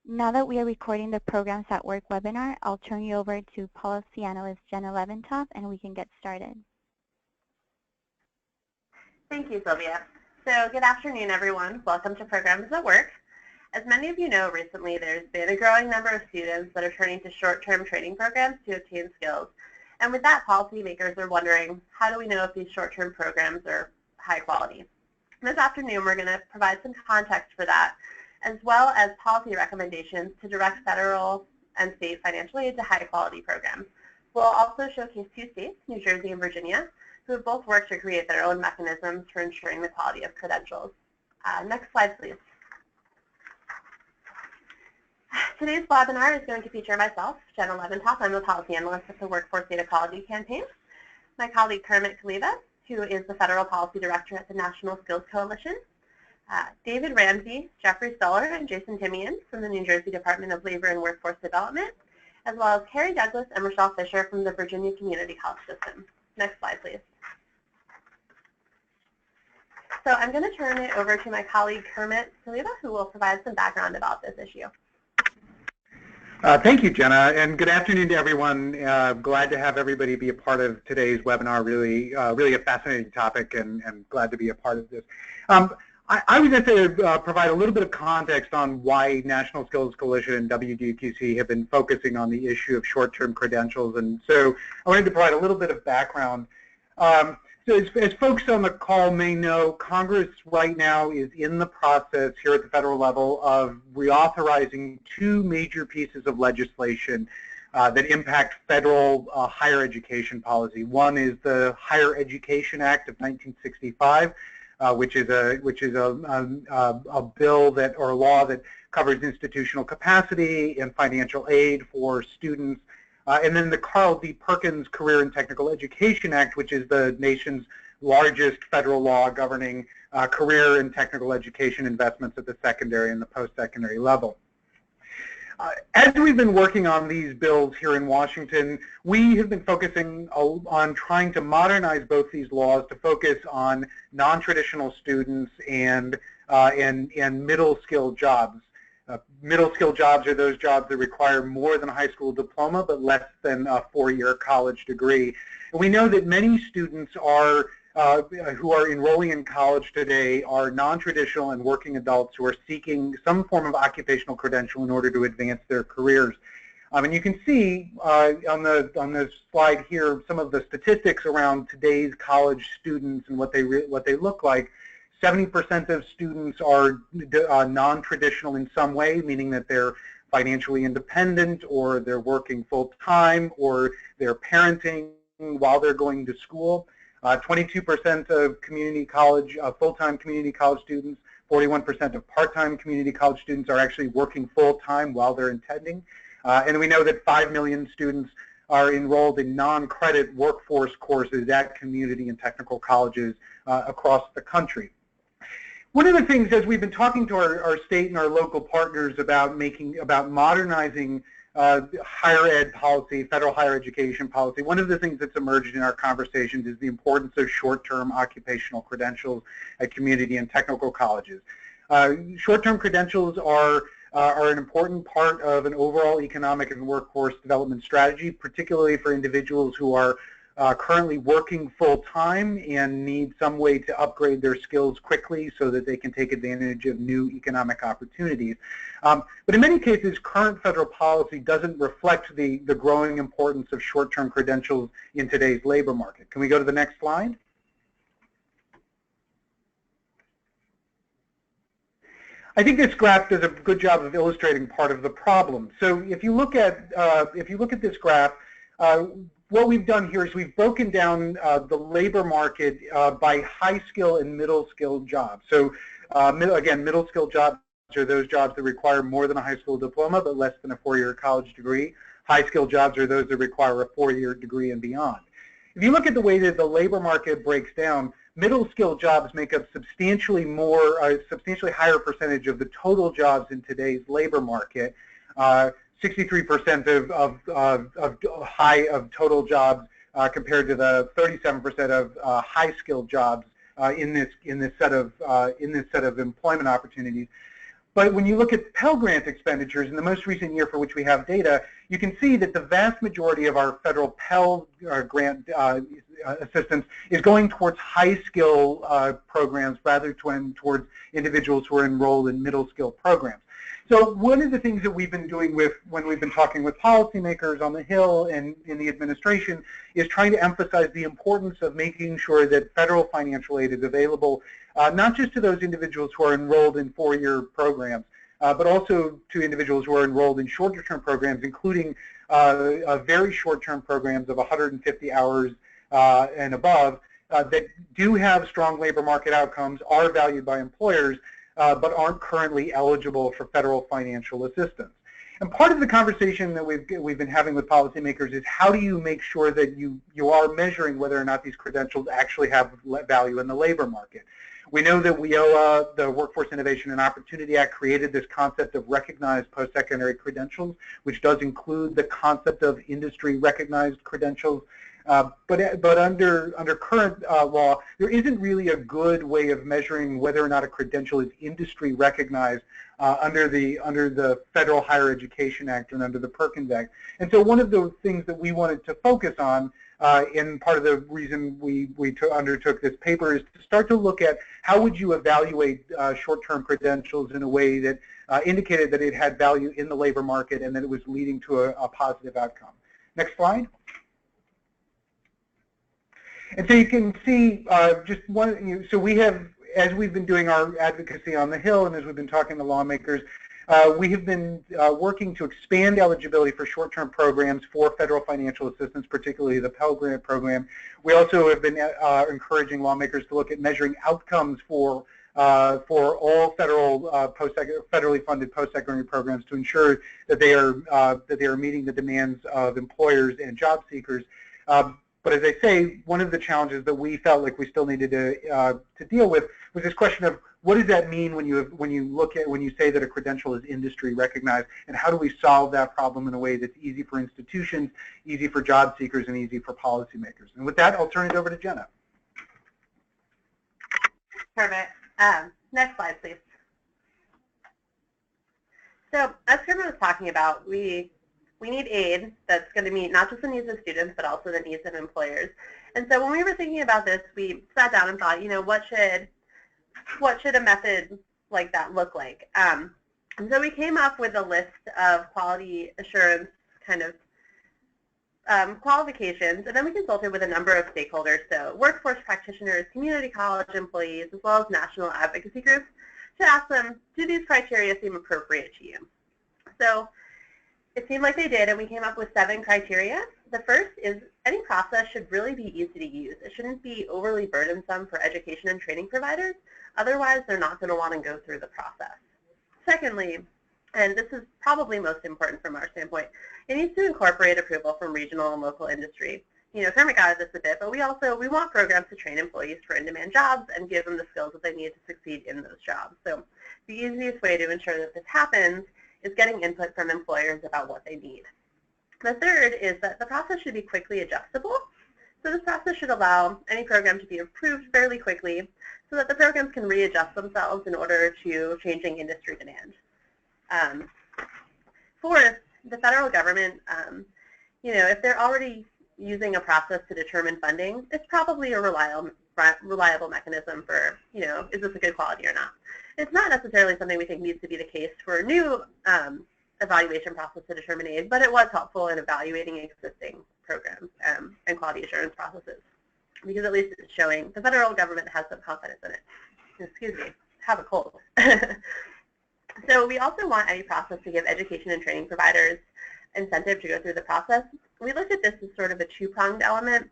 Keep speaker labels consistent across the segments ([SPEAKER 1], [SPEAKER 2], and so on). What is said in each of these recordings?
[SPEAKER 1] Now that we are recording the Programs at Work webinar, I'll turn you over to Policy Analyst Jenna Leventop and we can get started.
[SPEAKER 2] Thank you, Sylvia. So good afternoon, everyone. Welcome to Programs at Work. As many of you know, recently there's been a growing number of students that are turning to short-term training programs to obtain skills. And with that, policymakers are wondering, how do we know if these short-term programs are high quality? This afternoon, we're going to provide some context for that, as well as policy recommendations to direct federal and state financial aid to high-quality programs. We'll also showcase two states, New Jersey and Virginia, who have both worked to create their own mechanisms for ensuring the quality of credentials. Next slide, please. Today's webinar is going to feature myself, Jenna Leventop. I'm the policy analyst at the Workforce Data Quality Campaign. My colleague Kermit Kaliva, who is the Federal Policy Director at the National Skills Coalition. David Ramsey, Jeffrey Stoller, and Jason Timian from the New Jersey Department of Labor and Workforce Development, as well as Carrie Douglas and Rochelle Fisher from the Virginia Community College System. Next slide, please. So I'm going to turn it over to my colleague Kermit Kaliva, who will provide some background about this issue.
[SPEAKER 3] Thank you, Jenna, and good afternoon to everyone. Glad to have everybody be a part of today's webinar. Really a fascinating topic, and glad to be a part of this. I was going to provide a little bit of context on why National Skills Coalition and WDQC have been focusing on the issue of short-term credentials, and so I wanted to provide a little bit of background. So as folks on the call may know, Congress right now is in the process here at the federal level of reauthorizing two major pieces of legislation that impact federal higher education policy. One is the Higher Education Act of 1965, which is a bill that or a law that covers institutional capacity and financial aid for students. And then the Carl D. Perkins Career and Technical Education Act, which is the nation's largest federal law governing career and technical education investments at the secondary and the post-secondary level. As we've been working on these bills here in Washington, we have been focusing on trying to modernize both these laws to focus on non-traditional students and middle-skilled jobs. Middle-skilled jobs are those jobs that require more than a high school diploma but less than a four-year college degree. And we know that many students are who are enrolling in college today are non-traditional and working adults who are seeking some form of occupational credential in order to advance their careers. And you can see on the slide here some of the statistics around today's college students and what they look like. 70% of students are non-traditional in some way, meaning that they're financially independent, or they're working full-time, or they're parenting while they're going to school. 22% of community college, full-time community college students, 41% of part-time community college students are actually working full-time while they're intending. And we know that 5 million students are enrolled in non-credit workforce courses at community and technical colleges across the country. One of the things, as we've been talking to our state and our local partners about modernizing higher ed policy, federal higher education policy, one of the things that's emerged in our conversations is the importance of short-term occupational credentials at community and technical colleges. Short-term credentials are an important part of an overall economic and workforce development strategy, particularly for individuals who are currently working full-time and need some way to upgrade their skills quickly so that they can take advantage of new economic opportunities. But in many cases, current federal policy doesn't reflect the growing importance of short-term credentials in today's labor market. Can we go to the next slide? I think this graph does a good job of illustrating part of the problem. So if you look at this graph, what we've done here is we've broken down the labor market by high skill and middle skill jobs. So again, middle skill jobs are those jobs that require more than a high school diploma but less than a four-year college degree. High skill jobs are those that require a four-year degree and beyond. If you look at the way that the labor market breaks down, middle skill jobs make up substantially higher percentage of the total jobs in today's labor market. 63% of total jobs compared to the 37% of high-skilled jobs in this set of employment opportunities. But when you look at Pell Grant expenditures in the most recent year for which we have data, you can see that the vast majority of our federal Pell Grant assistance is going towards high-skill programs rather than towards individuals who are enrolled in middle-skill programs. So one of the things that we've been doing when we've been talking with policymakers on the Hill and in the administration is trying to emphasize the importance of making sure that federal financial aid is available, not just to those individuals who are enrolled in four-year programs, but also to individuals who are enrolled in shorter-term programs, including very short-term programs of 150 hours and above that do have strong labor market outcomes, are valued by employers, but aren't currently eligible for federal financial assistance. And part of the conversation that we've been having with policymakers is how do you make sure that you are measuring whether or not these credentials actually have value in the labor market. We know that WIOA, the Workforce Innovation and Opportunity Act, created this concept of recognized post-secondary credentials, which does include the concept of industry-recognized credentials. But under current law, there isn't really a good way of measuring whether or not a credential is industry recognized under the Federal Higher Education Act and under the Perkins Act. And so one of the things that we wanted to focus on, and part of the reason we undertook this paper, is to start to look at how would you evaluate short-term credentials in a way that indicated that it had value in the labor market and that it was leading to a positive outcome. Next slide. And so you can see just one, so we have, as we've been doing our advocacy on the Hill and as we've been talking to lawmakers, we have been working to expand eligibility for short-term programs for federal financial assistance, particularly the Pell Grant program. We also have been encouraging lawmakers to look at measuring outcomes for all federally funded post-secondary programs to ensure that they are meeting the demands of employers and job seekers. But as I say, one of the challenges that we felt like we still needed to deal with was this question of what does that mean when you say that a credential is industry recognized, and how do we solve that problem in a way that's easy for institutions, easy for job seekers, and easy for policymakers. And with that, I'll turn it over to Jenna.
[SPEAKER 2] Perfect. Next slide, please. So as Kermit was talking about, we need aid that's going to meet not just the needs of students, but also the needs of employers. And so when we were thinking about this, we sat down and thought, what should a method like that look like? And so we came up with a list of quality assurance kind of qualifications, and then we consulted with a number of stakeholders, so workforce practitioners, community college employees, as well as national advocacy groups, to ask them, do these criteria seem appropriate to you? So it seemed like they did, and we came up with 7 criteria. The first is any process should really be easy to use. It shouldn't be overly burdensome for education and training providers. Otherwise, they're not going to want to go through the process. Secondly, and this is probably most important from our standpoint, it needs to incorporate approval from regional and local industry. Kermit got at this a bit, but we want programs to train employees for in-demand jobs and give them the skills that they need to succeed in those jobs. So the easiest way to ensure that this happens is getting input from employers about what they need. The third is that the process should be quickly adjustable. So this process should allow any program to be approved fairly quickly so that the programs can readjust themselves in order to changing industry demand. Fourth, the federal government, if they're already using a process to determine funding, it's probably a reliable mechanism for, is this a good quality or not? It's not necessarily something we think needs to be the case for a new evaluation process to determine aid, but it was helpful in evaluating existing programs and quality assurance processes, because at least it's showing the federal government has some confidence in it. Excuse me, have a cold. So we also want any process to give education and training providers incentive to go through the process. We looked at this as sort of a two-pronged element,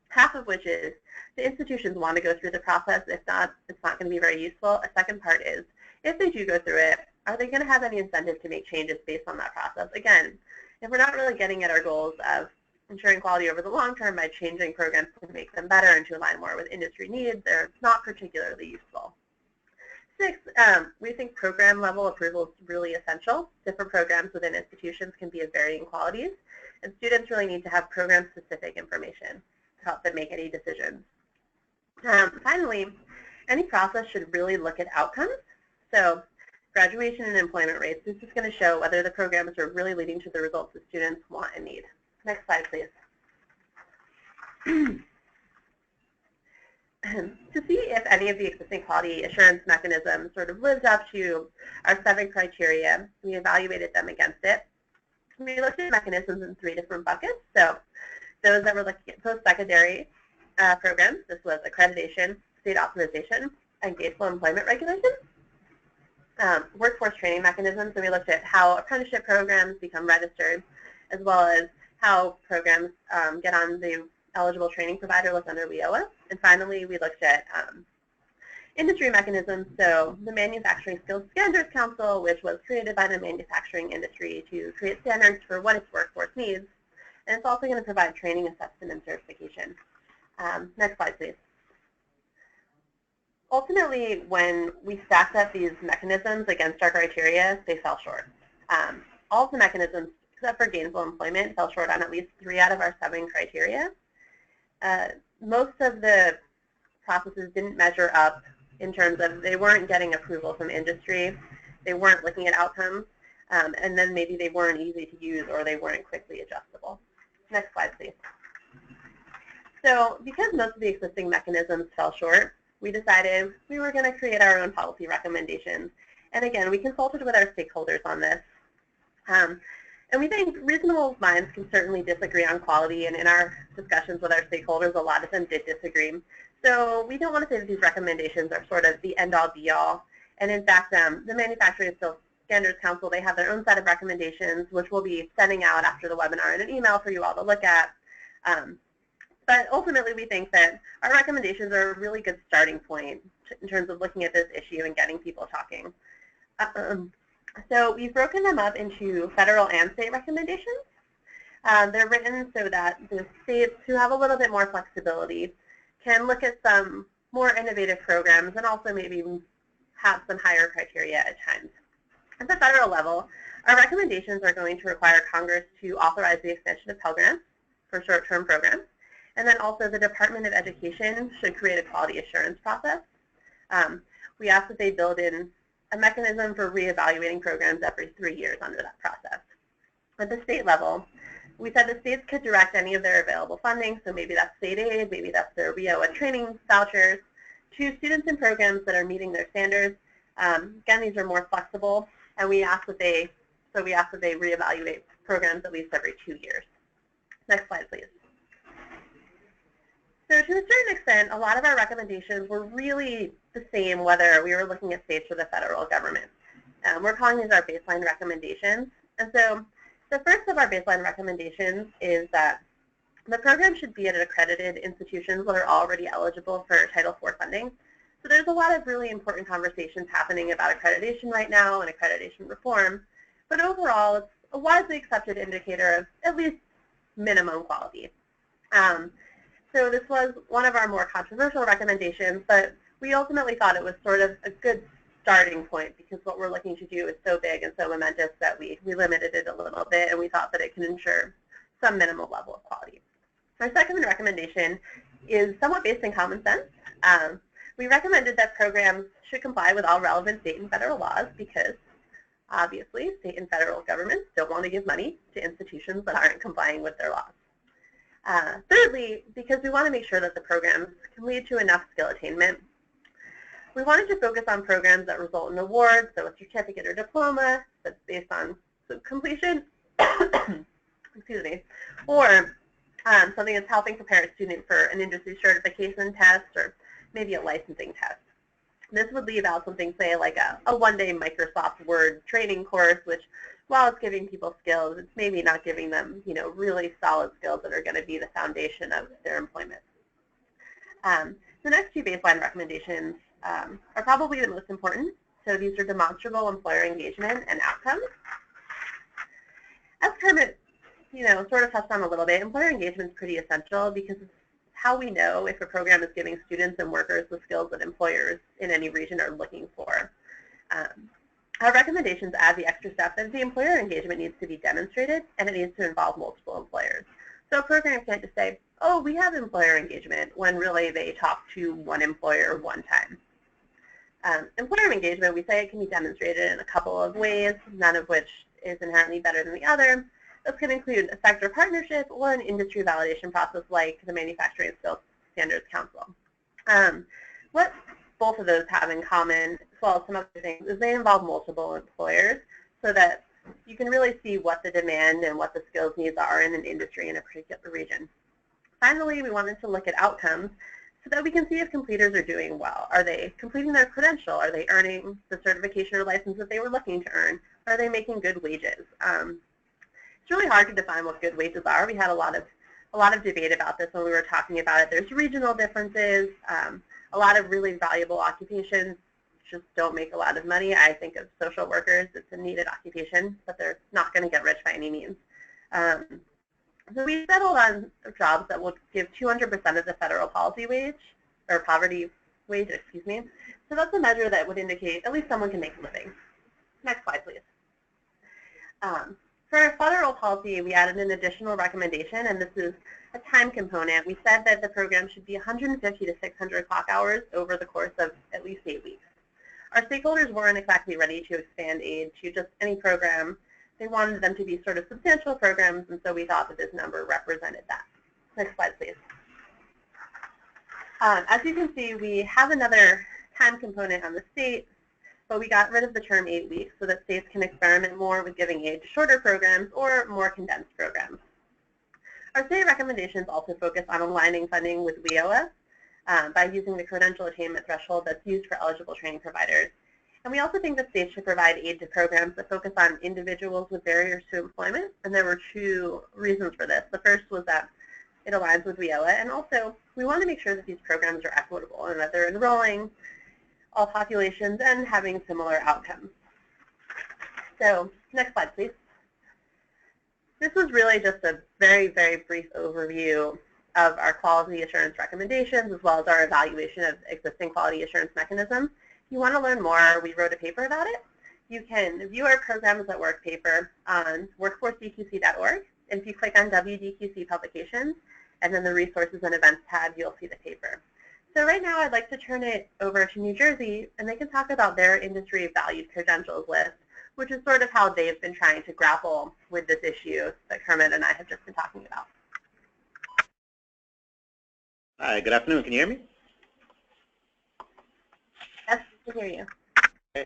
[SPEAKER 2] half of which is the institutions want to go through the process. If not, it's not going to be very useful. A second part is, if they do go through it, are they going to have any incentive to make changes based on that process? Again, if we're not really getting at our goals of ensuring quality over the long term by changing programs to make them better and to align more with industry needs, they're not particularly useful. 6, we think program level approval is really essential. Different programs within institutions can be of varying qualities, and students really need to have program-specific information to help them make any decisions. Finally, any process should really look at outcomes. So graduation and employment rates. This is going to show whether the programs are really leading to the results the students want and need. Next slide, please. To see if any of the existing quality assurance mechanisms sort of lived up to our 7 criteria, we evaluated them against it. We looked at mechanisms in 3 different buckets. So those that were looking at post-secondary programs, this was accreditation, state authorization, and gainful employment regulations. Workforce training mechanisms, so we looked at how apprenticeship programs become registered, as well as how programs get on the eligible training provider list under WIOA. And finally, we looked at industry mechanisms, so the Manufacturing Skills Standards Council, which was created by the manufacturing industry to create standards for what its workforce needs. And it's also going to provide training, assessment, and certification. Next slide, please. Ultimately, when we stacked up these mechanisms against our criteria, they fell short. All of the mechanisms, except for gainful employment, fell short on at least 3 out of our 7 criteria. Most of the processes didn't measure up in terms of they weren't getting approval from industry, they weren't looking at outcomes, and then maybe they weren't easy to use or they weren't quickly adjustable. Next slide, please. So because most of the existing mechanisms fell short, we decided we were going to create our own policy recommendations. And again, we consulted with our stakeholders on this. And we think reasonable minds can certainly disagree on quality, and in our discussions with our stakeholders, a lot of them did disagree. So we don't want to say that these recommendations are sort of the end-all, be-all. And in fact, the Manufacturing Skills Standards Council, they have their own set of recommendations, which we'll be sending out after the webinar in an email for you all to look at. But ultimately, we think that our recommendations are a really good starting point in terms of looking at this issue and getting people talking. So we've broken them up into federal and state recommendations. They're written so that the states who have a little bit more flexibility can look at some more innovative programs and also maybe have some higher criteria at times. At the federal level, our recommendations are going to require Congress to authorize the extension of Pell Grants for short-term programs. And then also the Department of Education should create a quality assurance process. We ask that they build in a mechanism for reevaluating programs every 3 years under that process. At the state level, we said the states could direct any of their available funding, so maybe that's state aid, maybe that's their WIOA training vouchers, to students in programs that are meeting their standards. Again, these are more flexible, and we ask that they reevaluate programs at least every 2 years. Next slide, please. So to a certain extent, a lot of our recommendations were really the same whether we were looking at states or the federal government. We're calling these our baseline recommendations. And so the first of our baseline recommendations is that the program should be at accredited institutions that are already eligible for Title IV funding. So there's a lot of really important conversations happening about accreditation right now and accreditation reform. But overall, it's a widely accepted indicator of at least minimum quality. So this was one of our more controversial recommendations, but we ultimately thought it was sort of a good starting point because what we're looking to do is so big and so momentous that we limited it a little bit, and we thought that it can ensure some minimal level of quality. Our second recommendation is somewhat based in common sense. We recommended that programs should comply with all relevant state and federal laws because obviously state and federal governments don't want to give money to institutions that aren't complying with their laws. Thirdly, because we want to make sure that the programs can lead to enough skill attainment, we wanted to focus on programs that result in awards, so a certificate or diploma that's based on completion, excuse me, or something that's helping prepare a student for an industry certification test or maybe a licensing test. This would leave out something, say, like a one-day Microsoft Word training course, which, while it's giving people skills, it's maybe not giving them, really solid skills that are going to be the foundation of their employment. The next 2 baseline recommendations are probably the most important. So these are demonstrable employer engagement and outcomes. As Kermit, sort of touched on a little bit, employer engagement is pretty essential because it's how we know if a program is giving students and workers the skills that employers in any region are looking for. Our recommendations add the extra step that the employer engagement needs to be demonstrated and it needs to involve multiple employers. So a program can't just say, oh, we have employer engagement, when really they talk to one employer one time. Employer engagement, we say it can be demonstrated in a couple of ways, none of which is inherently better than the other. This can include a sector partnership or an industry validation process like the Manufacturing Skills Standards Council. What both of those have in common, as well as some other things, is they involve multiple employers so that you can really see what the demand and what the skills needs are in an industry in a particular region. Finally, we wanted to look at outcomes so that we can see if completers are doing well. Are they completing their credential? Are they earning the certification or license that they were looking to earn? Are they making good wages? It's really hard to define what good wages are. We had a lot of debate about this when we were talking about it. There's regional differences. A lot of really valuable occupations just don't make a lot of money. I think of social workers. It's a needed occupation, but they're not going to get rich by any means. So we settled on jobs that will give 200% of the federal policy wage, or poverty wage, excuse me. So that's a measure that would indicate at least someone can make a living. Next slide, please. For our federal policy, we added an additional recommendation, and this is a time component. We said that the program should be 150 to 600 clock hours over the course of at least 8 weeks. Our stakeholders weren't exactly ready to expand aid to just any program. They wanted them to be sort of substantial programs, and so we thought that this number represented that. Next slide, please. As you can see, we have another time component on the state, but we got rid of the term 8 weeks so that states can experiment more with giving aid to shorter programs or more condensed programs. Our state recommendations also focus on aligning funding with WIOA by using the credential attainment threshold that's used for eligible training providers. And we also think that states should provide aid to programs that focus on individuals with barriers to employment, and there were 2 reasons for this. The first was that it aligns with WIOA, and also we want to make sure that these programs are equitable and that they're enrolling all populations and having similar outcomes. So next slide, please. This was really just a very, very brief overview of our quality assurance recommendations as well as our evaluation of existing quality assurance mechanisms. If you want to learn more, we wrote a paper about it. You can view our Programs at Work paper on workforcedqc.org. And if you click on WDQC Publications and then the Resources and Events tab, you'll see the paper. So right now I'd like to turn it over to New Jersey, and they can talk about their industry valued credentials list, which is sort of how they've been trying to grapple with this issue that Kermit and I have just been talking about.
[SPEAKER 4] Hi, good afternoon. Can you hear me?
[SPEAKER 2] Yes, I can hear you.
[SPEAKER 4] Okay.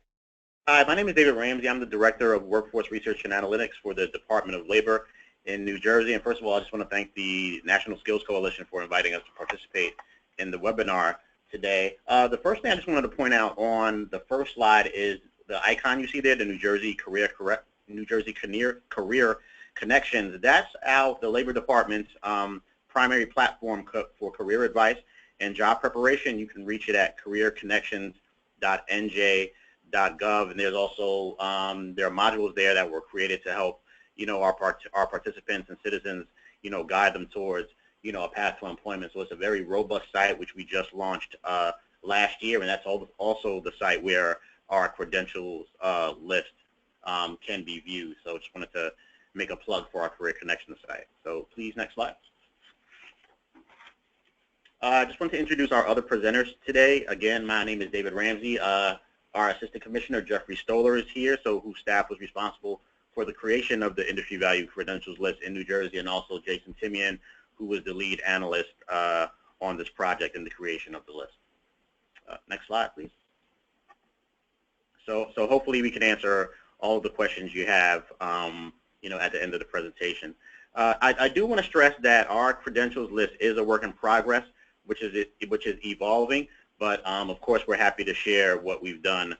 [SPEAKER 4] Hi, my name is David Ramsey. I'm the Director of Workforce Research and Analytics for the Department of Labor in New Jersey. And first of all, I just want to thank the National Skills Coalition for inviting us to participate in the webinar today. The first thing I just wanted to point out on the first slide is the icon you see there, the New Jersey Career Connections. That's the Labor Department's primary platform for career advice and job preparation. You can reach it at careerconnections.nj.gov, and there's also there are modules there that were created to help our participants and citizens guide them towards a path to employment. So it's a very robust site which we just launched last year, and that's also the site where our credentials list can be viewed. So just wanted to make a plug for our Career Connections site. So please, next slide. I just want to introduce our other presenters today. Again, my name is David Ramsey. Our Assistant Commissioner, Jeffrey Stoller, is here, whose staff was responsible for the creation of the Industry Value Credentials List in New Jersey, and also Jason Timian, who was the lead analyst on this project and the creation of the list. Next slide, please. So hopefully we can answer all of the questions you have, at the end of the presentation. I do want to stress that our credentials list is a work in progress, which is evolving. But of course, we're happy to share what we've done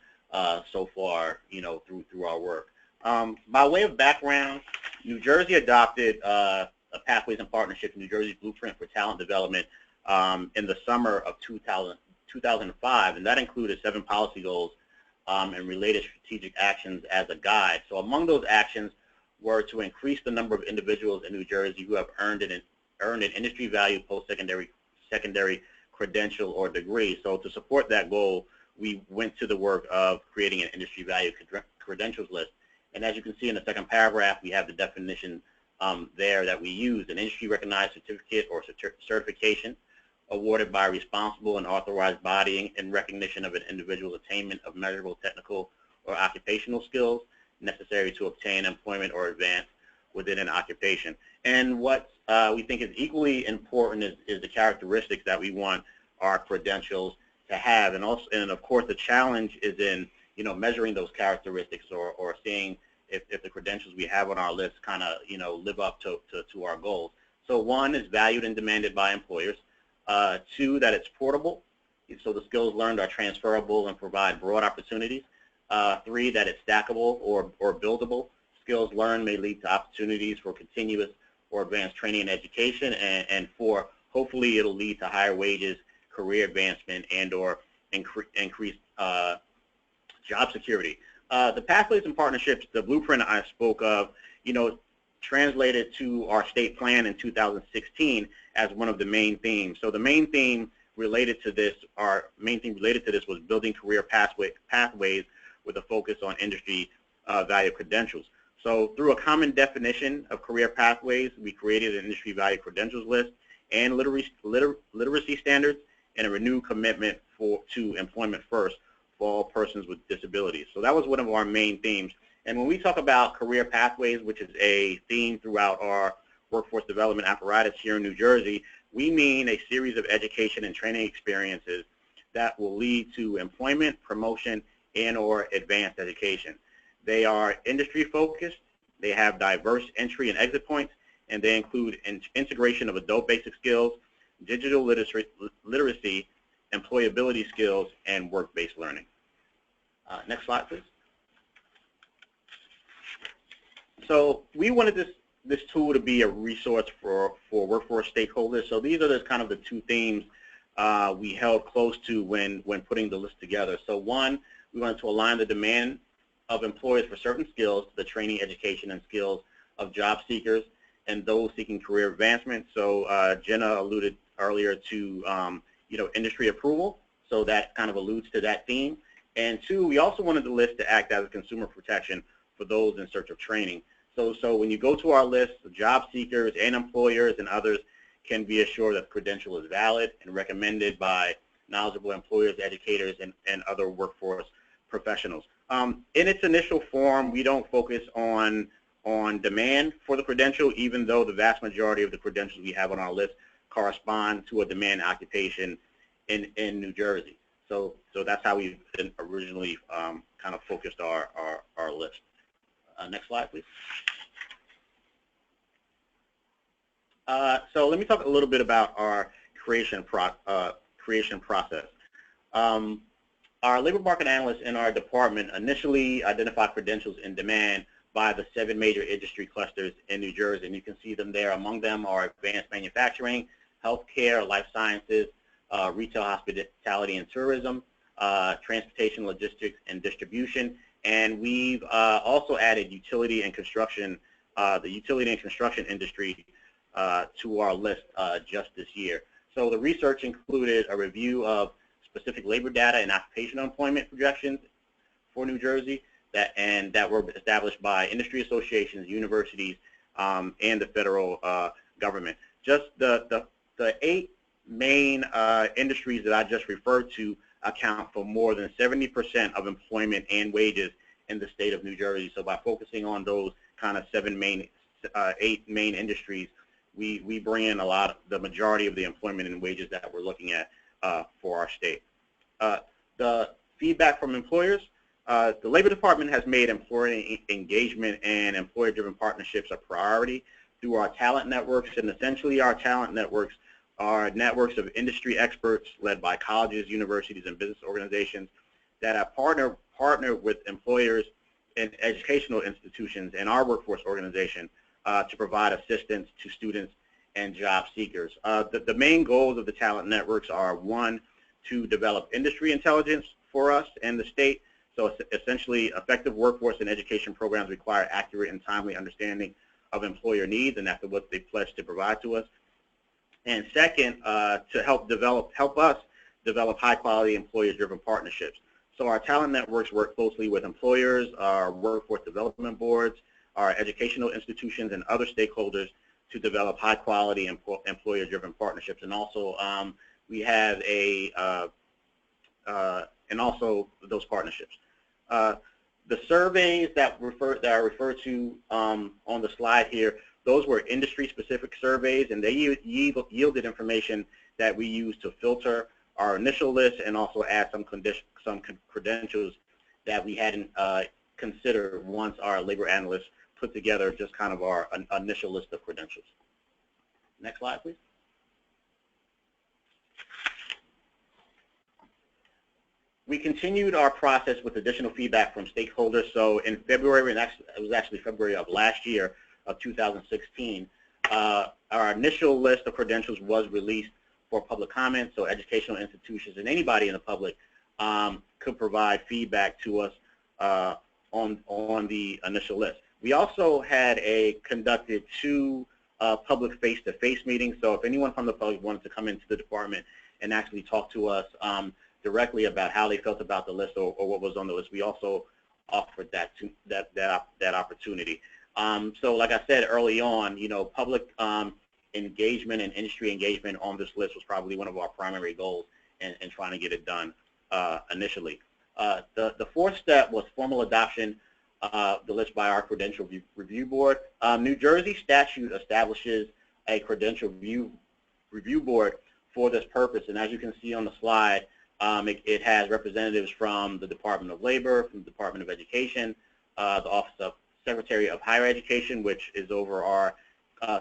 [SPEAKER 4] so far, through our work. By way of background, New Jersey adopted a Pathways and Partnerships, New Jersey's Blueprint for Talent Development, in the summer of 2005, and that included 7 policy goals and related strategic actions as a guide. So among those actions were to increase the number of individuals in New Jersey who have earned an industry value post-secondary credential or degree. So to support that goal, we went to the work of creating an industry value credentials list. And as you can see in the second paragraph, we have the definition there that we use: an industry recognized certificate or certification awarded by a responsible and authorized body in recognition of an individual's attainment of measurable technical or occupational skills necessary to obtain employment or advance within an occupation. And what we think is equally important is the characteristics that we want our credentials to have. And also, and of course, the challenge is in measuring those characteristics or seeing if the credentials we have on our list kind of live up to our goals. So one is valued and demanded by employers. Two, that it's portable, so the skills learned are transferable and provide broad opportunities. Three, that it's stackable or buildable. Skills learned may lead to opportunities for continuous or advanced training and education. And four, hopefully it'll lead to higher wages, career advancement, and or increased job security. The pathways and partnerships, the blueprint I spoke of, translated to our state plan in 2016 as one of the main themes. So the main theme related to this, was building career pathways with a focus on industry value credentials. So through a common definition of career pathways, we created an industry value credentials list and literacy standards and a renewed commitment to employment first for all persons with disabilities. So that was one of our main themes. And when we talk about career pathways, which is a theme throughout our workforce development apparatus here in New Jersey, we mean a series of education and training experiences that will lead to employment, promotion, and or advanced education. They are industry focused, they have diverse entry and exit points, and they include integration of adult basic skills, digital literacy, employability skills, and work-based learning. Next slide, please. So we wanted this tool to be a resource for workforce stakeholders. So these are just kind of the two themes we held close to when putting the list together. So one, we wanted to align the demand of employers for certain skills to the training, education, and skills of job seekers and those seeking career advancement. So Jenna alluded earlier to industry approval. So that kind of alludes to that theme. And two, we also wanted the list to act as a consumer protection for those in search of training. So when you go to our list, the job seekers and employers and others can be assured that the credential is valid and recommended by knowledgeable employers, educators, and other workforce professionals. In its initial form, we don't focus on demand for the credential, even though the vast majority of the credentials we have on our list correspond to a demand occupation in New Jersey. So that's how we originally kind of focused our list. Next slide, please. So let me talk a little bit about our creation process. Our labor market analysts in our department initially identified credentials in demand by the 7 major industry clusters in New Jersey, and you can see them there. Among them are advanced manufacturing, healthcare, life sciences, retail, hospitality, and tourism, transportation, logistics, and distribution. And we've also added utility and construction, the utility and construction industry to our list just this year. So the research included a review of specific labor data and occupational employment projections for New Jersey that were established by industry associations, universities, and the federal government. Just the 8 main industries that I just referred to account for more than 70% of employment and wages in the state of New Jersey. So by focusing on those kind of 8 main industries, we bring in the majority of the employment and wages that we're looking at for our state. The feedback from employers, the Labor Department has made employee engagement and employer-driven partnerships a priority through our talent networks, and essentially our talent networks are networks of industry experts led by colleges, universities, and business organizations that have partnered with employers and educational institutions and our workforce organization to provide assistance to students and job seekers. The main goals of the talent networks are, 1, to develop industry intelligence for us and the state. So essentially, effective workforce and education programs require accurate and timely understanding of employer needs, and that's what they pledge to provide to us. And second, to help us develop high-quality employer-driven partnerships. So our talent networks work closely with employers, our workforce development boards, our educational institutions, and other stakeholders to develop high-quality employer-driven partnerships. And also, we have and also those partnerships. The surveys that are referred to on the slide here, those were industry-specific surveys, and they yielded information that we use to filter our initial list and also add some credentials that we hadn't considered once our labor analysts put together just kind of our initial list of credentials. Next slide, please. We continued our process with additional feedback from stakeholders. So in February, and it was actually February of last year, of 2016, our initial list of credentials was released for public comment. So educational institutions and anybody in the public could provide feedback to us on the initial list. We also had conducted 2 public face-to-face meetings. So if anyone from the public wanted to come into the department and actually talk to us directly about how they felt about the list or what was on the list, we also offered that opportunity. So like I said early on, public engagement and industry engagement on this list was probably one of our primary goals in trying to get it done initially. The 4th step was formal adoption of the list by our Credential Review Board. New Jersey statute establishes a Credential Review Board for this purpose, and as you can see on the slide, it has representatives from the Department of Labor, from the Department of Education, the Office of Secretary of Higher Education, which is over our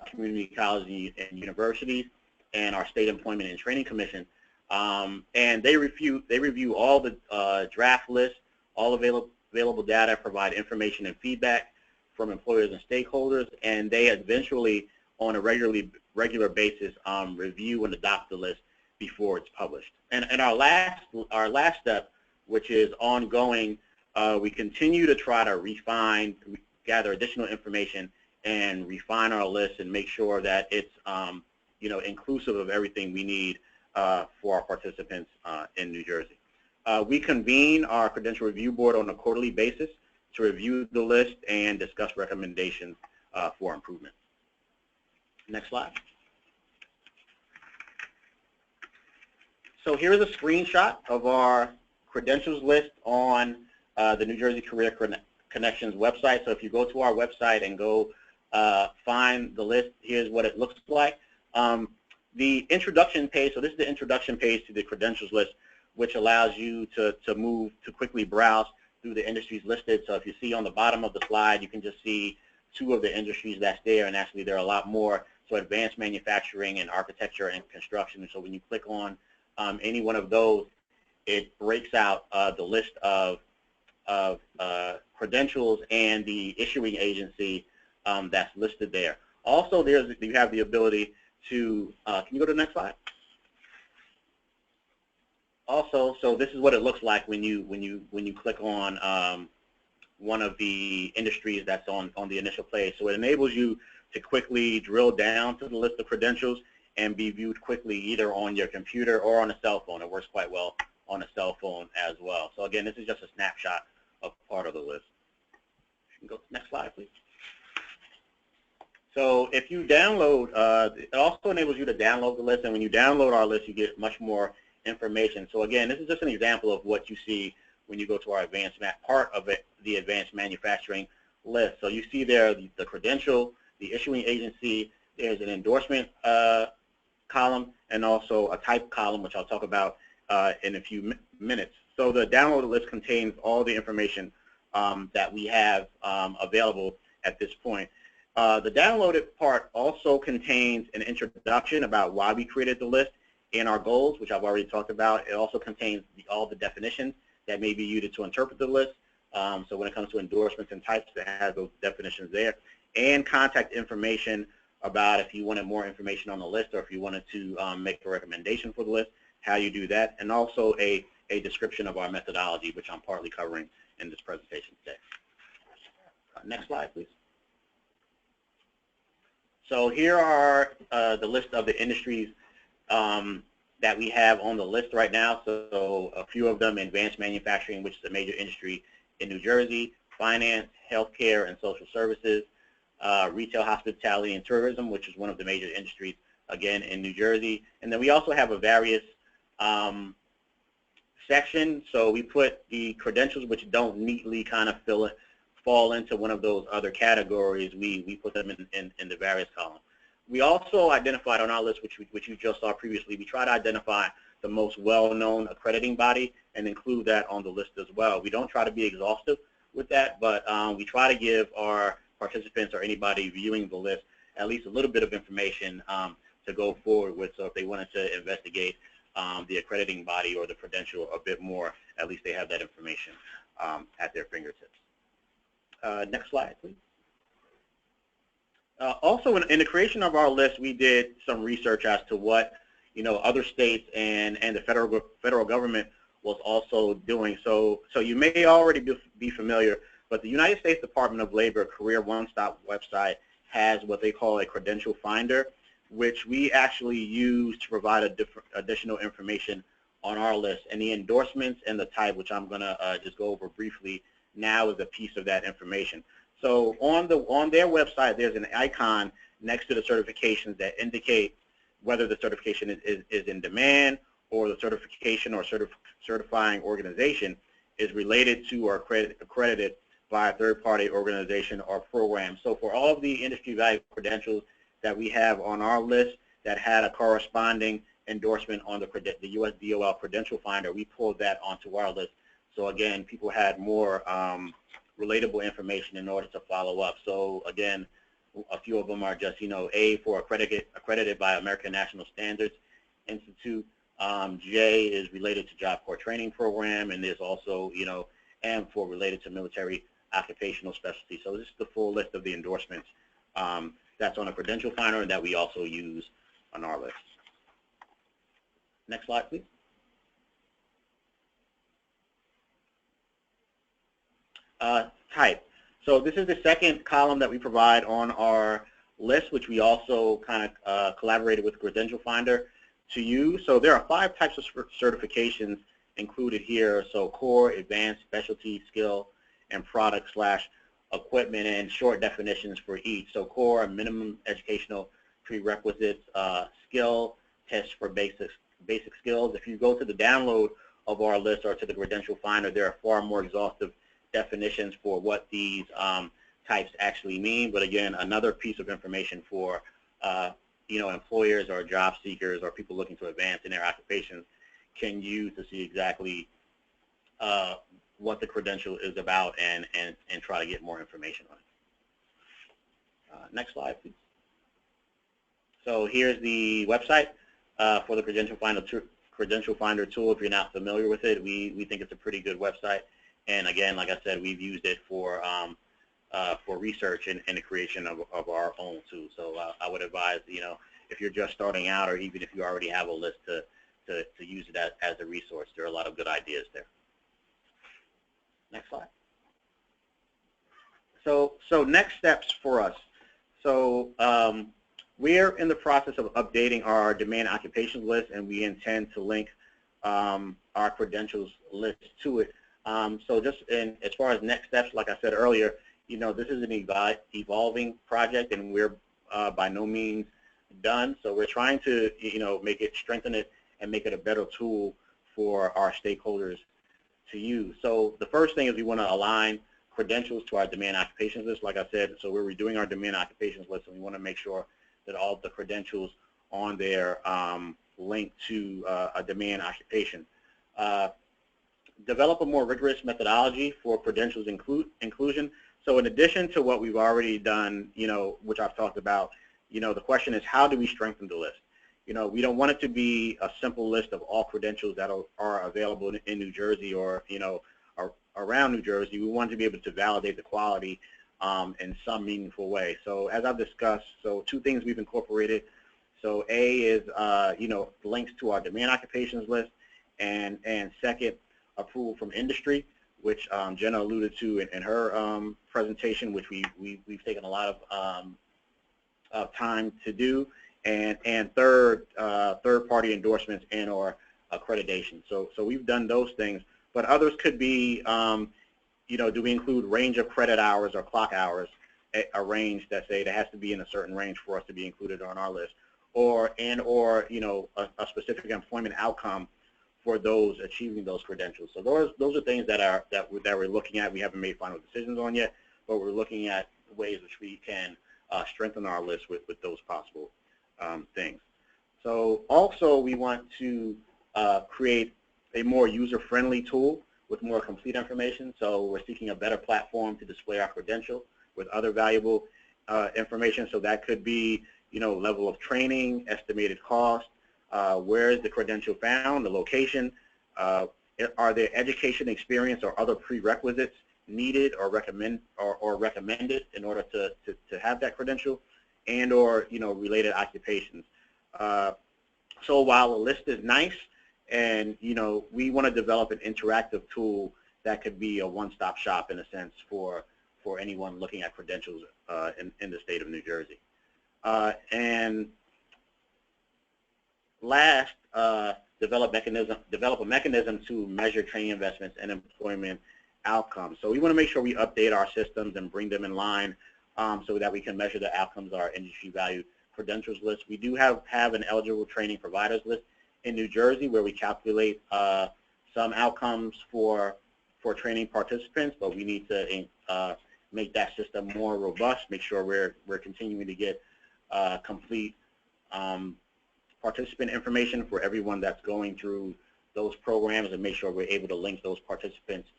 [SPEAKER 4] community colleges and universities, and our State Employment and Training Commission. And they review all the draft lists, all available data, provide information and feedback from employers and stakeholders, and they eventually, on a regular basis, review and adopt the list before it's published. And our last step, which is ongoing, we continue to try to gather additional information and refine our list and make sure that it's inclusive of everything we need for our participants in New Jersey. We convene our Credential Review Board on a quarterly basis to review the list and discuss recommendations for improvement. Next slide. So here's a screenshot of our credentials list on the New Jersey Career Connections website. So if you go to our website and go find the list, here's what it looks like. The introduction page, so this is the introduction page to the credentials list, which allows you to quickly browse through the industries listed. So if you see on the bottom of the slide, you can just see 2 of the industries that's there, and actually there are a lot more. So advanced manufacturing and architecture and construction. And so when you click on any one of those, it breaks out the list of credentials and the issuing agency that's listed there. Also, you have the ability to, can you go to the next slide? Also, so this is what it looks like when you click on one of the industries that's on the initial page. So it enables you to quickly drill down to the list of credentials and be viewed quickly either on your computer or on a cell phone. It works quite well on a cell phone as well. So again, this is just a snapshot of part of the list. You can go to the next slide, please. So if you download, it also enables you to download the list, and when you download our list, you get much more information. So again, this is just an example of what you see when you go to our advanced part of it, the advanced manufacturing list. So you see there the credential, the issuing agency, there's an endorsement column, and also a type column, which I'll talk about in a few minutes. So the downloaded list contains all the information that we have available at this point. The downloaded part also contains an introduction about why we created the list and our goals, which I've already talked about. It also contains all the definitions that may be used to interpret the list. So when it comes to endorsements and types, it has those definitions there. And contact information about if you wanted more information on the list or if you wanted to make a recommendation for the list, how you do that. And also a description of our methodology, which I'm partly covering in this presentation today. Next slide, please. So here are the list of the industries that we have on the list right now. So a few of them: advanced manufacturing, which is a major industry in New Jersey, finance, healthcare and social services, retail, hospitality and tourism, which is one of the major industries, again, in New Jersey. And then we also have a various section. So we put the credentials which don't neatly kind of fall into one of those other categories. We put them in the various columns. We also identified on our list, which you just saw previously, we try to identify the most well-known accrediting body and include that on the list as well. We don't try to be exhaustive with that, but we try to give our participants or anybody viewing the list at least a little bit of information to go forward with. So if they wanted to investigate the accrediting body or the credential a bit more, at least they have that information at their fingertips. Next slide, please. Also, in the creation of our list, we did some research as to what other states and the federal government was also doing. So you may already be familiar, but the United States Department of Labor Career One-Stop website has what they call a Credential Finder, which we actually use to provide additional information on our list. And the endorsements and the type, which I'm going to just go over briefly now, is a piece of that information. So on their website, there's an icon next to the certifications that indicate whether the certification is in demand, or the certification or certifying organization is related to or accredited by a third-party organization or program. So for all of the industry value credentials that we have on our list that had a corresponding endorsement on the US DOL Credential Finder, we pulled that onto our list. So again, people had more relatable information in order to follow up. So again, a few of them are just, A for accredited by American National Standards Institute. J is related to Job Corps Training Program, and there's also, M for related to military occupational specialty. So this is the full list of the endorsements that's on a Credential Finder and that we also use on our list. Next slide, please. Type. So this is the second column that we provide on our list, which we also kind of collaborated with Credential Finder to use. So there are 5 types of certifications included here. So core, advanced, specialty, skill, and product / equipment, and short definitions for each. So core, minimum educational prerequisites, skill, tests for basic skills. If you go to the download of our list or to the Credential Finder, there are far more exhaustive definitions for what these types actually mean. But again, another piece of information for employers or job seekers or people looking to advance in their occupations can use to see exactly what the credential is about and try to get more information on it. Next slide, please. So here's the website for the Credential Finder tool. If you're not familiar with it, we think it's a pretty good website. And again, like I said, we've used it for research and the creation of our own too. So I would advise, if you're just starting out, or even if you already have a list, to use it as a resource. There are a lot of good ideas there. Next slide. So next steps for us. So we're in the process of updating our demand occupations list, and we intend to link our credentials list to it. So just as far as next steps, like I said earlier, this is an evolving project, and we're by no means done. So we're trying to, strengthen it and make it a better tool for our stakeholders to use. So the first thing is we want to align credentials to our demand occupations list. Like I said, so we're redoing our demand occupations list, and we want to make sure that all of the credentials on there link to a demand occupation. Develop a more rigorous methodology for credentials inclusion. So in addition to what we've already done, which I've talked about, the question is, how do we strengthen the list? We don't want it to be a simple list of all credentials that are available in New Jersey or, around New Jersey. We want to be able to validate the quality in some meaningful way. So as I've discussed, so 2 things we've incorporated. So A is, links to our demand occupations list, and second, approval from industry, which Jenna alluded to in her presentation, which we've taken a lot of time to do, and third-party endorsements and or accreditation. So we've done those things, but others could be, do we include range of credit hours or clock hours, a range that say that has to be in a certain range for us to be included on our list, or a specific employment outcome for those achieving those credentials. So those are things that we're looking at. We haven't made final decisions on yet, but we're looking at ways which we can strengthen our list with those possible things. So also we want to create a more user-friendly tool with more complete information. So we're seeking a better platform to display our credential with other valuable information. So that could be, level of training, estimated cost, where is the credential found, the location, are there education, experience, or other prerequisites needed or recommended in order to have that credential, and or related occupations. So while a list is nice, and we want to develop an interactive tool that could be a one-stop shop in a sense for anyone looking at credentials in the state of New Jersey. And last, develop a mechanism to measure training investments and employment outcomes. So we want to make sure we update our systems and bring them in line so that we can measure the outcomes of our industry value credentials list. We do have an eligible training providers list in New Jersey where we calculate some outcomes for training participants, but we need to make that system more robust, make sure we're continuing to get complete participant information for everyone that's going through those programs, and make sure we're able to link those participants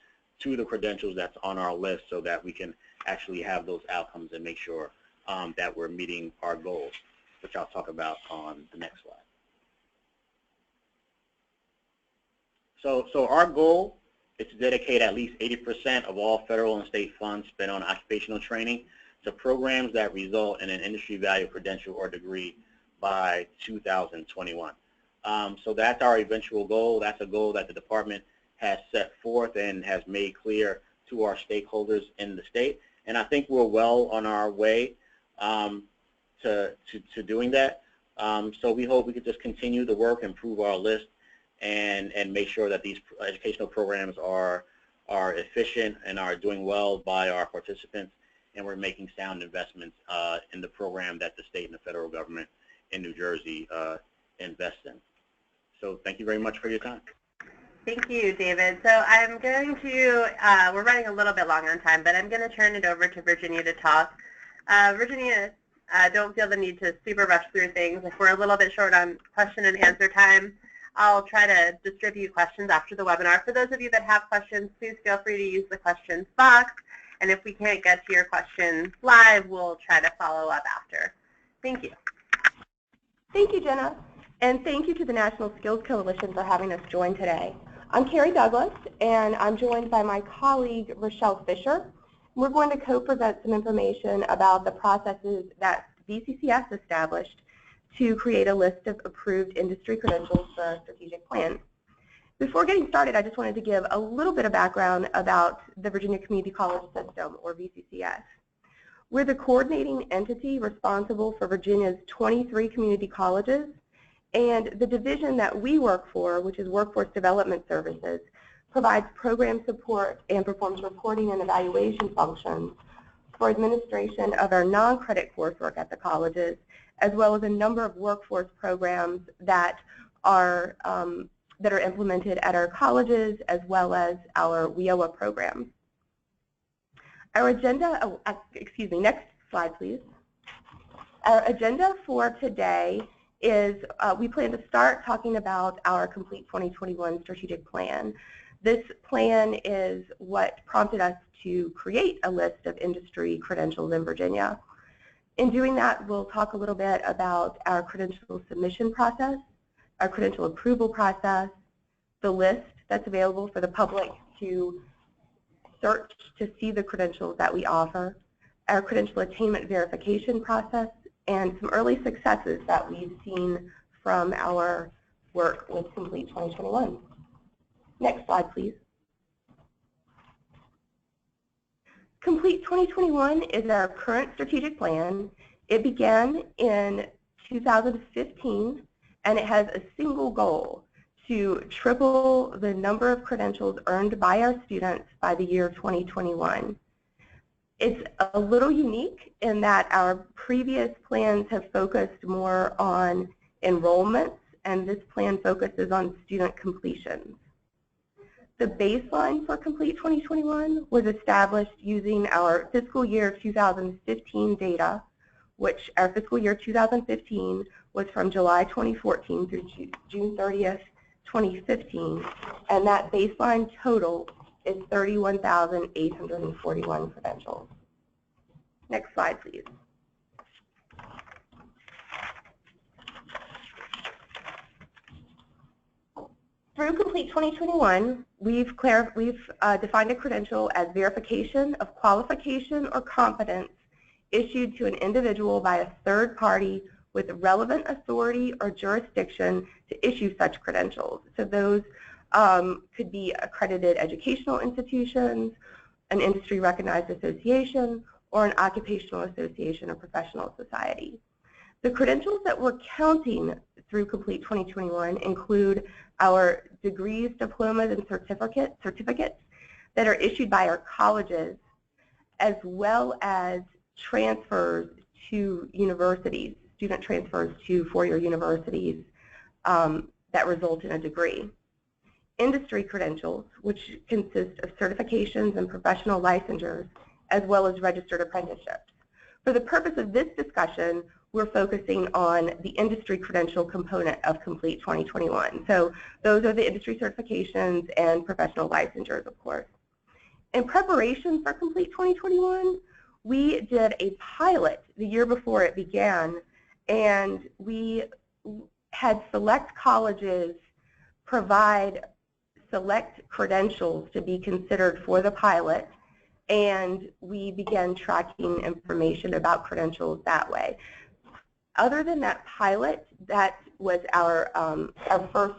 [SPEAKER 4] to the credentials that's on our list so that we can actually have those outcomes and make sure that we're meeting our goals, which I'll talk about on the next slide. So our goal is to dedicate at least 80% of all federal and state funds spent on occupational training to programs that result in an industry value credential or degree by 2021. So that's our eventual goal. That's a goal that the department has set forth and has made clear to our stakeholders in the state. And I think we're well on our way to doing that. So we hope we could just continue the work, improve our list, and make sure that these educational programs are efficient and are doing well by our participants, and we're making sound investments in the program that the state and the federal government in New Jersey invest in. So thank you very much for your time.
[SPEAKER 2] Thank you, David. So I'm going to, we're running a little bit long on time, but I'm going to turn it over to Virginia to talk. Virginia, don't feel the need to super rush through things. If we're a little bit short on question and answer time, I'll try to distribute questions after the webinar. For those of you that have questions, please feel free to use the questions box. And if we can't get to your question live, we'll try to follow up after. Thank you.
[SPEAKER 5] Thank you, Jenna. And thank you to the National Skills Coalition for having us join today. I'm Carrie Douglas, and I'm joined by my colleague, Rochelle Fisher. We're going to co-present some information about the processes that VCCS established to create a list of approved industry credentials for our strategic plan. Before getting started, I just wanted to give a little bit of background about the Virginia Community College System, or VCCS. We're the coordinating entity responsible for Virginia's 23 community colleges, and the division that we work for, which is Workforce Development Services, provides program support and performs reporting and evaluation functions for administration of our non-credit coursework at the colleges, as well as a number of workforce programs that are implemented at our colleges, as well as our WIOA programs. Our agenda, next slide, please. Our agenda for today is we plan to start talking about our Complete 2021 strategic plan. This plan is what prompted us to create a list of industry credentials in Virginia. In doing that, we'll talk a little bit about our credential submission process, our credential approval process, the list that's available for the public to search to see the credentials that we offer, our credential attainment verification process, and some early successes that we've seen from our work with Complete 2021. Next slide, please. Complete 2021 is our current strategic plan. It began in 2015, and it has a single goal: to triple the number of credentials earned by our students by the year 2021. It's a little unique in that our previous plans have focused more on enrollments and this plan focuses on student completions. The baseline for Complete 2021 was established using our fiscal year 2015 data, which our fiscal year 2015 was from July 2014 through June 30th, 2015, and that baseline total is 31,841 credentials. Next slide, please. Through Complete 2021, we've defined a credential as verification of qualification or competence issued to an individual by a third party with relevant authority or jurisdiction to issue such credentials. So those could be accredited educational institutions, an industry recognized association, or an occupational association or professional society. The credentials that we're counting through Complete 2021 include our degrees, diplomas, and certificates that are issued by our colleges, as well as transfers to universities, student transfers to four-year universities that result in a degree. Industry credentials, which consist of certifications and professional licensures, as well as registered apprenticeships. For the purpose of this discussion, we're focusing on the industry credential component of Complete 2021. So those are the industry certifications and professional licensures, of course. In preparation for Complete 2021, we did a pilot the year before it began, and we had select colleges provide select credentials to be considered for the pilot, and we began tracking information about credentials that way. Other than that pilot, that was our first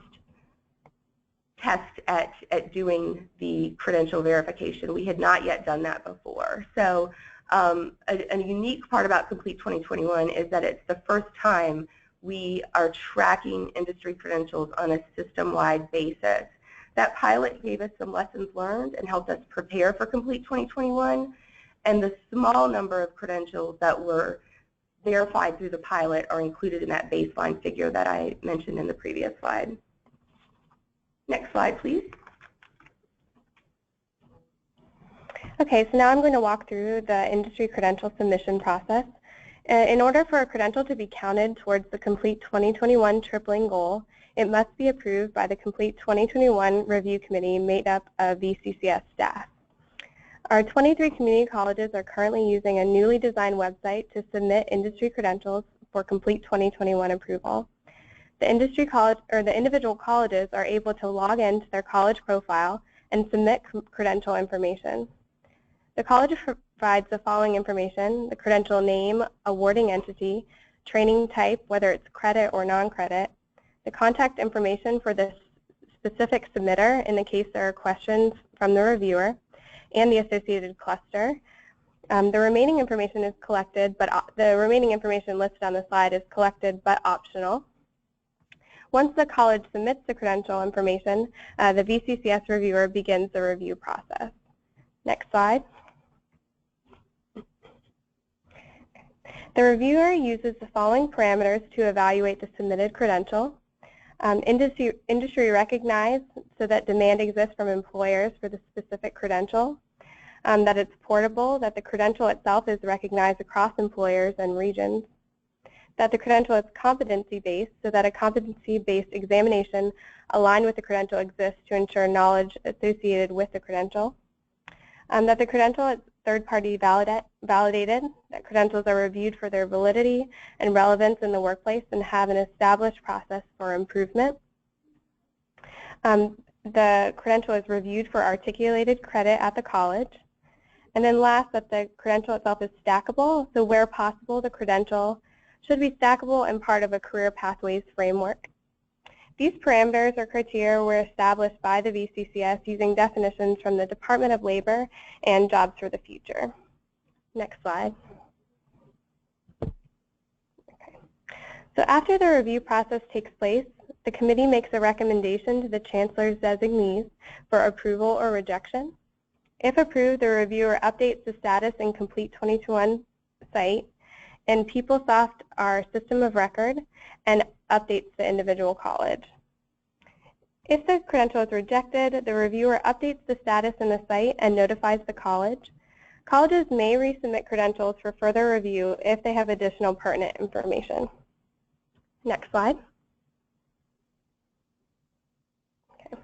[SPEAKER 5] test at doing the credential verification. We had not yet done that before. So a unique part about Complete 2021 is that it's the first time we are tracking industry credentials on a system-wide basis. That pilot gave us some lessons learned and helped us prepare for Complete 2021, and the small number of credentials that were verified through the pilot are included in that baseline figure that I mentioned in the previous slide. Next slide, please.
[SPEAKER 6] Okay, so now I'm going to walk through the industry credential submission process. In order for a credential to be counted towards the Complete 2021 tripling goal, it must be approved by the Complete 2021 Review Committee made up of VCCS staff. Our 23 community colleges are currently using a newly designed website to submit industry credentials for Complete 2021 approval. The individual colleges are able to log into their college profile and submit credential information. The college provides the following information: the credential name, awarding entity, training type, whether it's credit or non-credit, the contact information for the specific submitter in the case there are questions from the reviewer, and the associated cluster. The remaining information is collected, but the remaining information listed on the slide is collected but optional. Once the college submits the credential information, the VCCS reviewer begins the review process. Next slide. The reviewer uses the following parameters to evaluate the submitted credential. Industry recognized, so that demand exists from employers for the specific credential, that it's portable, that the credential itself is recognized across employers and regions, that the credential is competency-based, so that a competency-based examination aligned with the credential exists to ensure knowledge associated with the credential, that the credential is third-party validated, that credentials are reviewed for their validity and relevance in the workplace and have an established process for improvement. The credential is reviewed for articulated credit at the college. And then last, that the credential itself is stackable, so where possible, the credential should be stackable and part of a career pathways framework. These parameters or criteria were established by the VCCS using definitions from the Department of Labor and Jobs for the Future. Next slide. Okay. So after the review process takes place, the committee makes a recommendation to the chancellor's designees for approval or rejection. If approved, the reviewer updates the status in Complete 2021 site and PeopleSoft, our system of record, and updates the individual college. If the credential is rejected, the reviewer updates the status in the site and notifies the college. Colleges may resubmit credentials for further review if they have additional pertinent information. Next slide. Okay.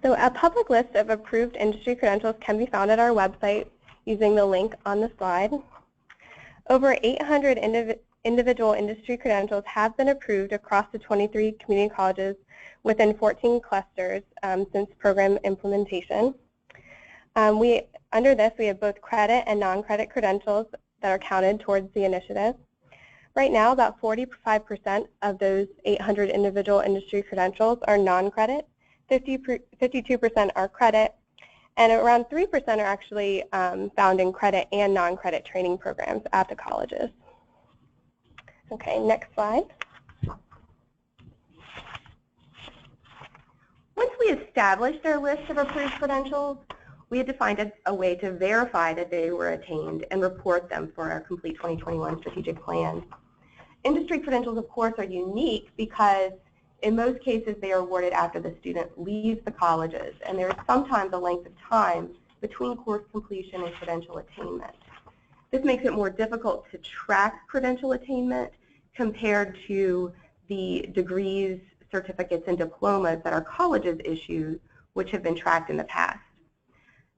[SPEAKER 6] So a public list of approved industry credentials can be found at our website using the link on the slide. Over 800 individual industry credentials have been approved across the 23 community colleges within 14 clusters since program implementation. Under this, we have both credit and non-credit credentials that are counted towards the initiative. Right now, about 45% of those 800 individual industry credentials are non-credit, 52% are credit, and around 3% are actually found in credit and non-credit training programs at the colleges. Okay, next slide.
[SPEAKER 5] Once we established our list of approved credentials, we had to find a way to verify that they were attained and report them for our Complete 2021 strategic plan. Industry credentials, of course, are unique because in most cases they are awarded after the student leaves the colleges, and there is sometimes a length of time between course completion and credential attainment. This makes it more difficult to track credential attainment compared to the degrees, certificates, and diplomas that our colleges issue, which have been tracked in the past.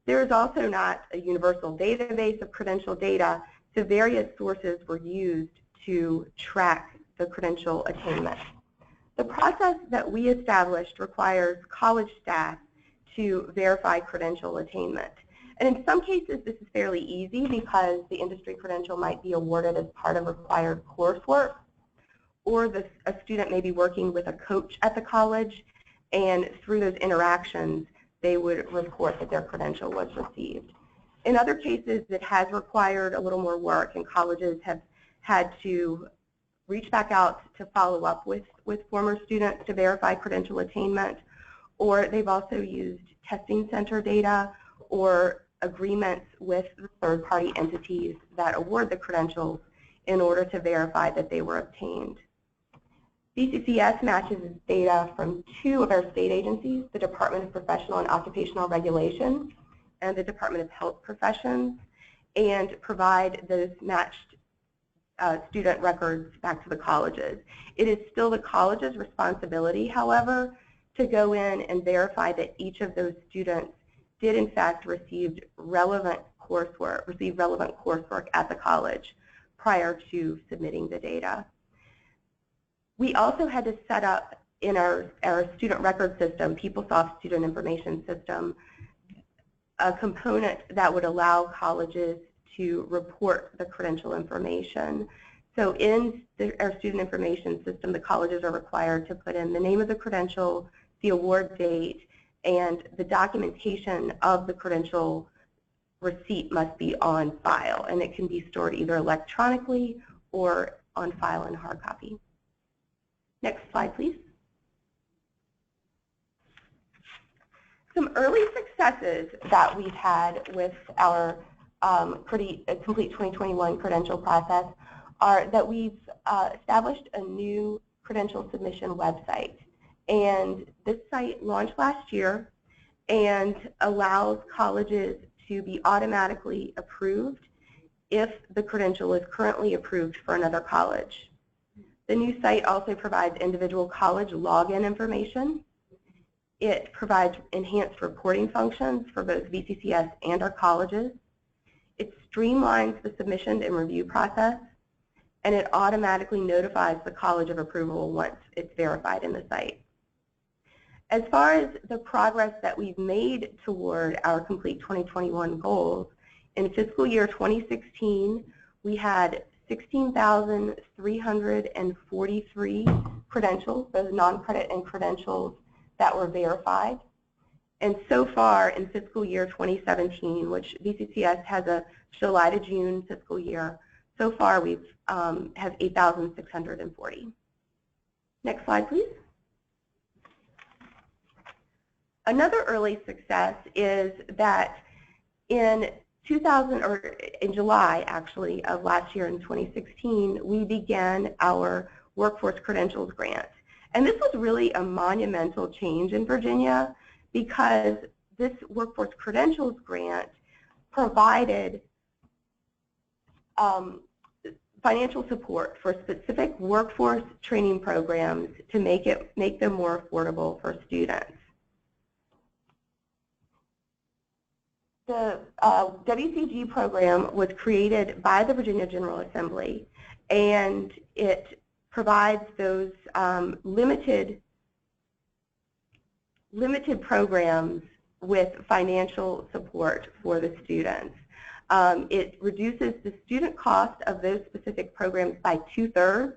[SPEAKER 5] There is also not a universal database of credential data, so various sources were used to track the credential attainment. The process that we established requires college staff to verify credential attainment. And in some cases, this is fairly easy because the industry credential might be awarded as part of required coursework, or a student may be working with a coach at the college, and through those interactions, they would report that their credential was received. In other cases, it has required a little more work, and colleges have had to reach back out to follow up with former students to verify credential attainment, or they've also used testing center data or agreements with the third-party entities that award the credentials in order to verify that they were obtained. BCCS matches data from two of our state agencies, the Department of Professional and Occupational Regulation and the Department of Health Professions, and provide those matched student records back to the colleges. It is still the college's responsibility, however, to go in and verify that each of those students did in fact receive relevant coursework at the college prior to submitting the data. We also had to set up in our student record system, PeopleSoft Student Information System, a component that would allow colleges to report the credential information. So in our student information system, the colleges are required to put in the name of the credential, the award date, and the documentation of the credential receipt must be on file, and it can be stored either electronically or on file in hard copy. Next slide, please. Some early successes that we've had with our Complete 2021 credential process are that we've established a new credential submission website. And this site launched last year and allows colleges to be automatically approved if the credential is currently approved for another college. The new site also provides individual college login information. It provides enhanced reporting functions for both VCCS and our colleges. It streamlines the submission and review process, and it automatically notifies the college of approval once it's verified in the site. As far as the progress that we've made toward our Complete 2021 goals, in fiscal year 2016, we had 16,343 credentials, both non-credit and credentials, that were verified. And so far in fiscal year 2017, which VCCS has a July to June fiscal year, so far we have 8,640. Next slide, please. Another early success is that in July, actually, of last year in 2016, we began our Workforce Credentials Grant. And this was really a monumental change in Virginia because this Workforce Credentials Grant provided financial support for specific workforce training programs to make them more affordable for students. The WCG program was created by the Virginia General Assembly, and it provides those limited programs with financial support for the students. It reduces the student cost of those specific programs by 2/3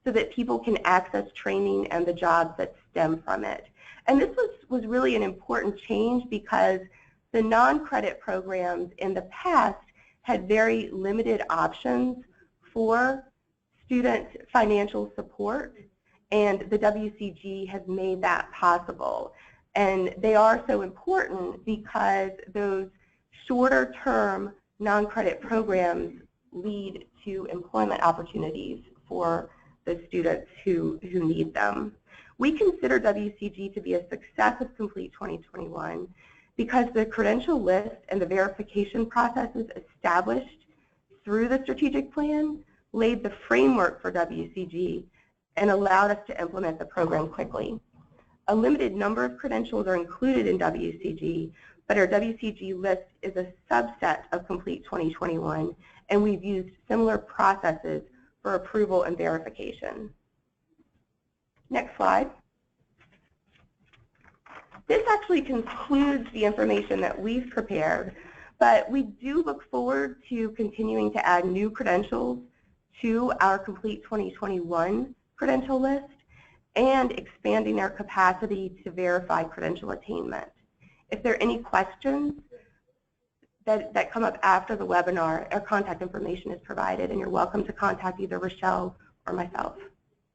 [SPEAKER 5] so that people can access training and the jobs that stem from it. And this was really an important change because the non-credit programs in the past had very limited options for student financial support, and the WCG has made that possible. And they are so important because those shorter-term non-credit programs lead to employment opportunities for the students who need them. We consider WCG to be a success of Complete 2021 because the credential list and the verification processes established through the strategic plan laid the framework for WCG and allowed us to implement the program quickly. A limited number of credentials are included in WCG, but our WCG list is a subset of Complete 2021, and we've used similar processes for approval and verification. Next slide. This actually concludes the information that we've prepared, but we do look forward to continuing to add new credentials to our Complete 2021 credential list and expanding our capacity to verify credential attainment. If there are any questions that come up after the webinar, our contact information is provided, and you're welcome to contact either Rochelle or myself.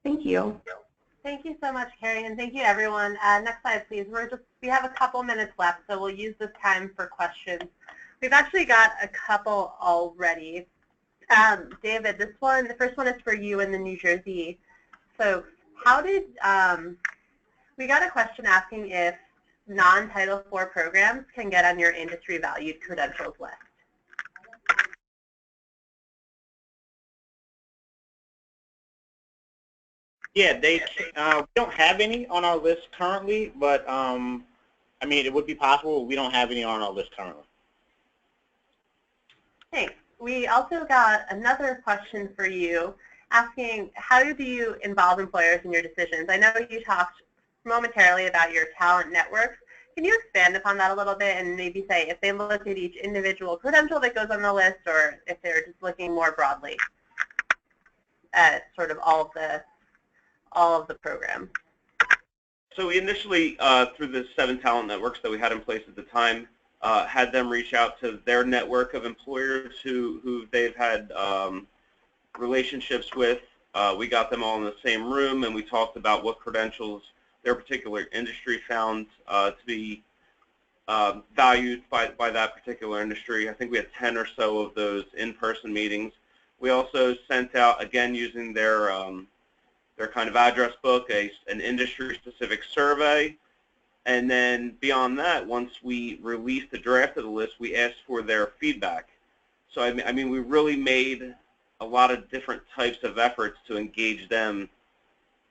[SPEAKER 5] Thank you.
[SPEAKER 2] Thank you so much, Carrie, and thank you, everyone. Next slide, please. We have a couple minutes left, so we'll use this time for questions. We've actually got a couple already. David, the first one is for you in the New Jersey. So how did, we got a question asking if non-Title IV programs can get on your industry valued credentials list.
[SPEAKER 4] Yeah, we don't have any on our list currently, but I mean, it would be possible. We don't have any on our list currently.
[SPEAKER 2] Thanks. We also got another question for you asking, how do you involve employers in your decisions? I know you talked momentarily about your talent networks. Can you expand upon that a little bit and maybe say if they look at each individual credential that goes on the list, or if they're just looking more broadly at sort of all of the programs?
[SPEAKER 7] So we initially, through the 7 talent networks that we had in place at the time, had them reach out to their network of employers who they've had relationships with. We got them all in the same room, and we talked about what credentials their particular industry found to be valued by that particular industry. I think we had 10 or so of those in-person meetings. We also sent out, again, using their kind of address book, an industry-specific survey. And then beyond that, once we released the draft of the list, we asked for their feedback. So I mean, we really made a lot of different types of efforts to engage them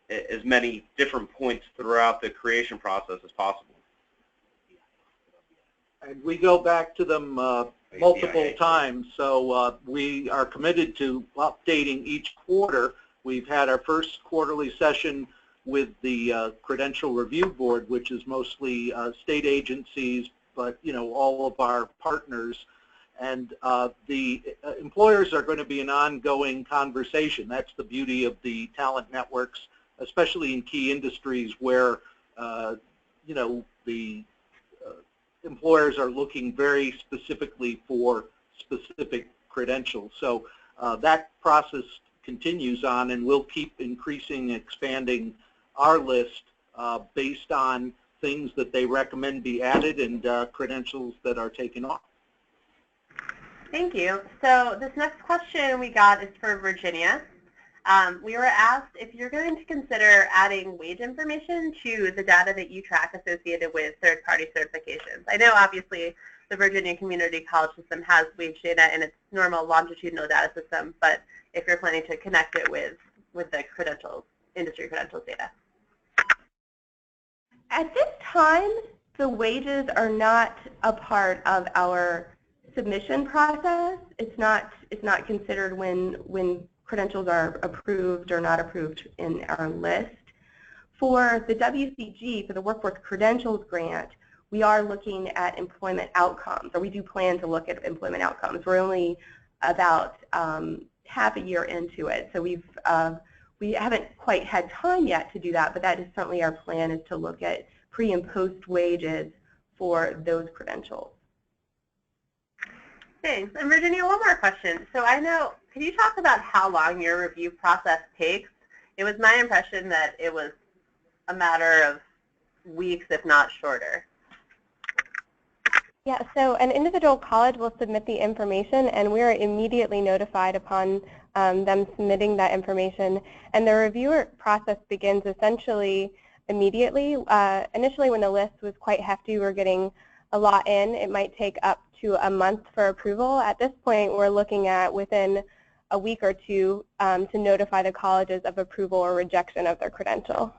[SPEAKER 7] at as many different points throughout the creation process as possible.
[SPEAKER 8] And we go back to them multiple times, so we are committed to updating each quarter. We've had our first quarterly session with the Credential Review Board, which is mostly state agencies, but all of our partners. And the employers are going to be an ongoing conversation. That's the beauty of the talent networks, especially in key industries where the employers are looking very specifically for specific credentials. So that process continues on, and we'll keep increasing, expanding our list based on things that they recommend be added and credentials that are taken off.
[SPEAKER 2] Thank you. So this next question we got is for Virginia. We were asked if you're going to consider adding wage information to the data that you track associated with third-party certifications. I know obviously the Virginia Community College system has wage data in its normal longitudinal data system, but if you're planning to connect it with the credentials, industry credentials data.
[SPEAKER 5] At this time, the wages are not a part of our submission process. It's not considered when credentials are approved or not approved in our list. For the WCG, for the Workforce Credentials Grant, we are looking at employment outcomes, or we do plan to look at employment outcomes. We're only about half a year into it, so we haven't quite had time yet to do that, but that is certainly our plan, is to look at pre- and post wages for those credentials.
[SPEAKER 2] Thanks. And Virginia, one more question. So I know, can you talk about how long your review process takes? It was my impression that it was a matter of weeks, if not shorter.
[SPEAKER 6] Yeah, so an individual college will submit the information, and we are immediately notified upon them submitting that information. And the reviewer process begins essentially immediately. Initially, when the list was quite hefty, we were getting a lot in. It might take up to a month for approval. At this point, we're looking at within a week or two to notify the colleges of approval or rejection of their credential.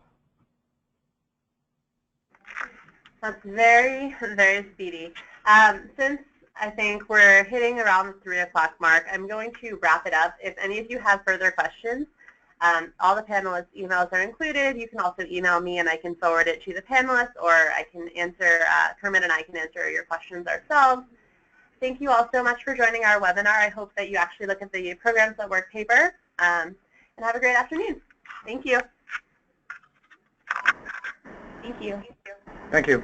[SPEAKER 2] That's very, very speedy. Since I think we're hitting around the 3 o'clock mark, I'm going to wrap it up. If any of you have further questions, all the panelists' emails are included. You can also email me and I can forward it to the panelists, or I can answer, Kermit and I can answer your questions ourselves. Thank you all so much for joining our webinar. I hope that you actually look at the Programs at Work paper, and have a great afternoon. Thank you.
[SPEAKER 5] Thank you.
[SPEAKER 3] Thank you.